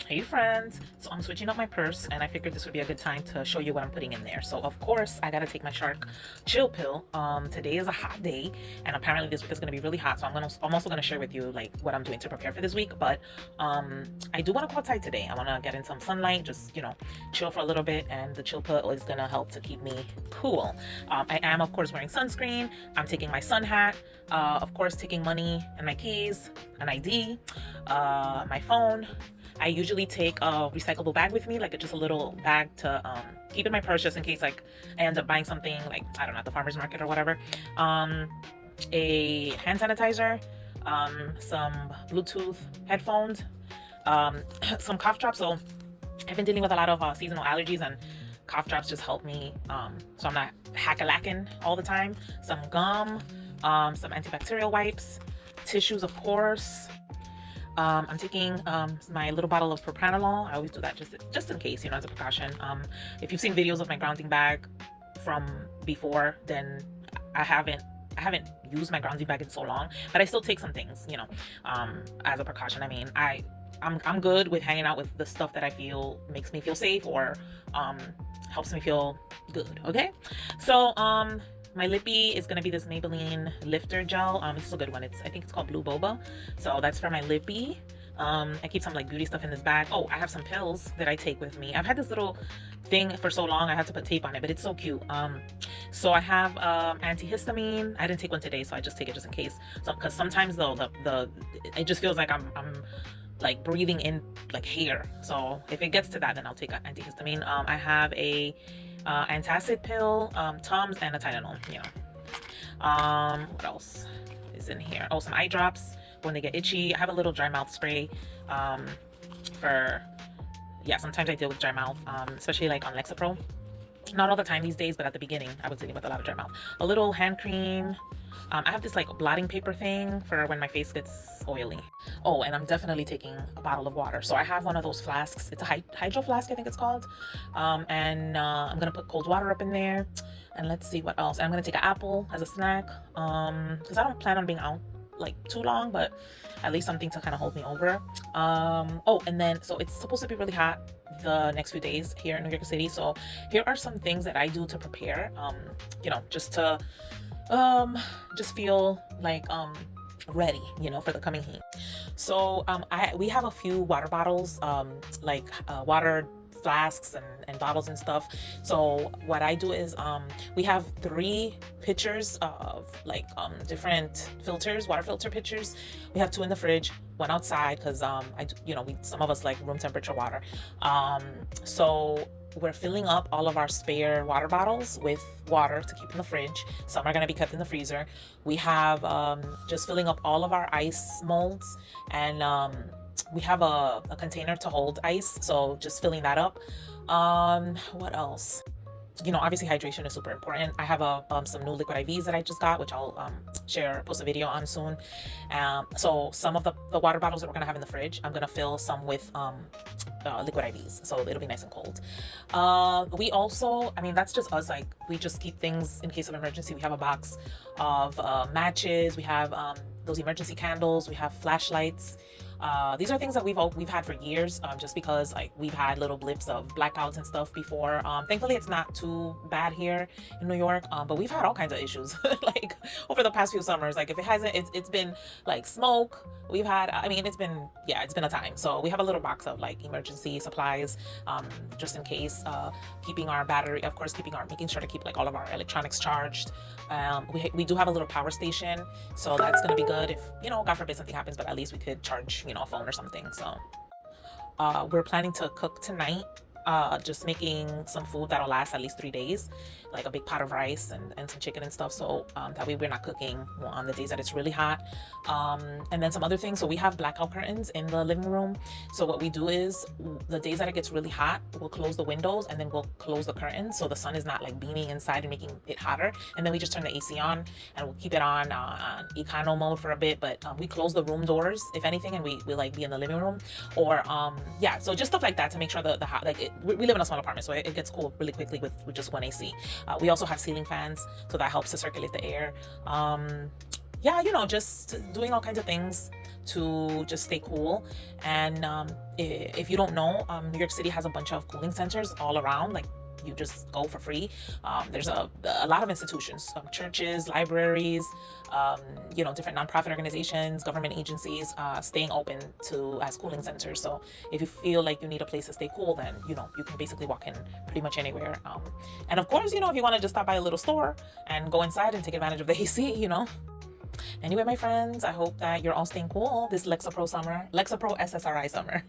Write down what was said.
Hey friends, so I'm switching up my purse and I figured this would be a good time to show you what I'm putting in there. So of course I gotta take my shark chill pill. Today is a hot day and apparently this week is gonna be really hot. So I'm also gonna share with you like what I'm doing to prepare for this week. But I do want to go outside today. I want to get in some sunlight, just chill for a little bit, and the chill pill is gonna help to keep me cool. I am of course wearing sunscreen. I'm taking my sun hat, of course taking money and my keys, an ID, my phone. I usually take a recyclable bag with me, like just a little bag to keep in my purse just in case like I end up buying something like, I don't know, at the farmer's market or whatever. A hand sanitizer, some Bluetooth headphones, some cough drops. So I've been dealing with a lot of seasonal allergies, and cough drops just help me so I'm not hack-a-lacking all the time. Some gum, some antibacterial wipes, tissues of course. I'm taking my little bottle of propranolol. I always do that just in case, as a precaution. If you've seen videos of my grounding bag from before, then I haven't used my grounding bag in so long, but I still take some things, as a precaution. I mean, I'm good with hanging out with the stuff that I feel makes me feel safe or helps me feel good. Okay, so my lippy is gonna be this Maybelline lifter gel. This is a good one. I think it's called Blue Boba. So that's for my lippy. I keep some like beauty stuff in this bag. Oh, I have some pills that I take with me. I've had this little thing for so long I had to put tape on it, but it's so cute. So I have antihistamine. I didn't take one today, so I just take it just in case. So because sometimes though it just feels like I'm like breathing in like hair. So if it gets to that, then I'll take an antihistamine. I have a antacid pill, Tums, and a Tylenol. What else is in here? Oh, some eye drops when they get itchy. I have a little dry mouth spray for, yeah, sometimes I deal with dry mouth, especially like on Lexapro. Not all the time these days, but at the beginning I was dealing with a lot of dry mouth. A little hand cream. I have this like blotting paper thing for when my face gets oily. Oh, and I'm definitely taking a bottle of water. So I have one of those flasks. It's a hydro flask, I think it's called. And I'm gonna put cold water up in there. And let's see what else. I'm gonna take an apple as a snack, because I don't plan on being out like too long, but at least something to kind of hold me over. Oh, and then so it's supposed to be really hot the next few days here in New York City. So here are some things that I do to prepare, just to just feel like ready, for the coming heat. So we have a few water bottles, like water flasks and bottles and stuff. So what I do is we have 3 pitchers of like different filters, water filter pitchers. We have 2 in the fridge, 1 outside, because some of us like room temperature water. So we're filling up all of our spare water bottles with water to keep in the fridge. Some are going to be kept in the freezer. We have just filling up all of our ice molds, and we have a container to hold ice, so just filling that up. What else? Obviously hydration is super important. I have some new liquid IVs that I just got, which I'll post a video on soon. So some of the water bottles that we're gonna have in the fridge, I'm gonna fill some with liquid IVs, so it'll be nice and cold. We also, I mean, that's just us, like we just keep things in case of emergency. We have a box of matches. We have those emergency candles. We have flashlights. These are things that we've had for years, just because like we've had little blips of blackouts and stuff before. Thankfully it's not too bad here in New York, but we've had all kinds of issues like over the past few summers. Like if it hasn't, it's been like smoke. We've had, I mean, it's been a time. So we have a little box of like emergency supplies, just in case, keeping our battery, of course, making sure to keep like all of our electronics charged. We do have a little power station, so that's gonna be good if, God forbid something happens, but at least we could charge, a phone or something. So we're planning to cook tonight, just making some food that'll last at least 3 days, like a big pot of rice and some chicken and stuff, so that way we're not cooking on the days that it's really hot. And then some other things. So we have blackout curtains in the living room. So what we do is the days that it gets really hot, we'll close the windows and then we'll close the curtains so the sun is not like beaming inside and making it hotter. And then we just turn the AC on and we'll keep it on econo mode for a bit, but we close the room doors if anything, and we like be in the living room. Or yeah, so just stuff like that to make sure the hot, like we live in a small apartment, so it gets cool really quickly with just 1 AC. We also have ceiling fans, so that helps to circulate the air. yeah, just doing all kinds of things to just stay cool. And if you don't know, New York City has a bunch of cooling centers all around. Like, you just go for free. There's a lot of institutions, churches, libraries, different nonprofit organizations, government agencies, staying open to as cooling centers. So if you feel like you need a place to stay cool, then you can basically walk in pretty much anywhere. And of course, if you want to just stop by a little store and go inside and take advantage of the AC. Anyway, my friends, I hope that you're all staying cool this Lexapro SSRI summer.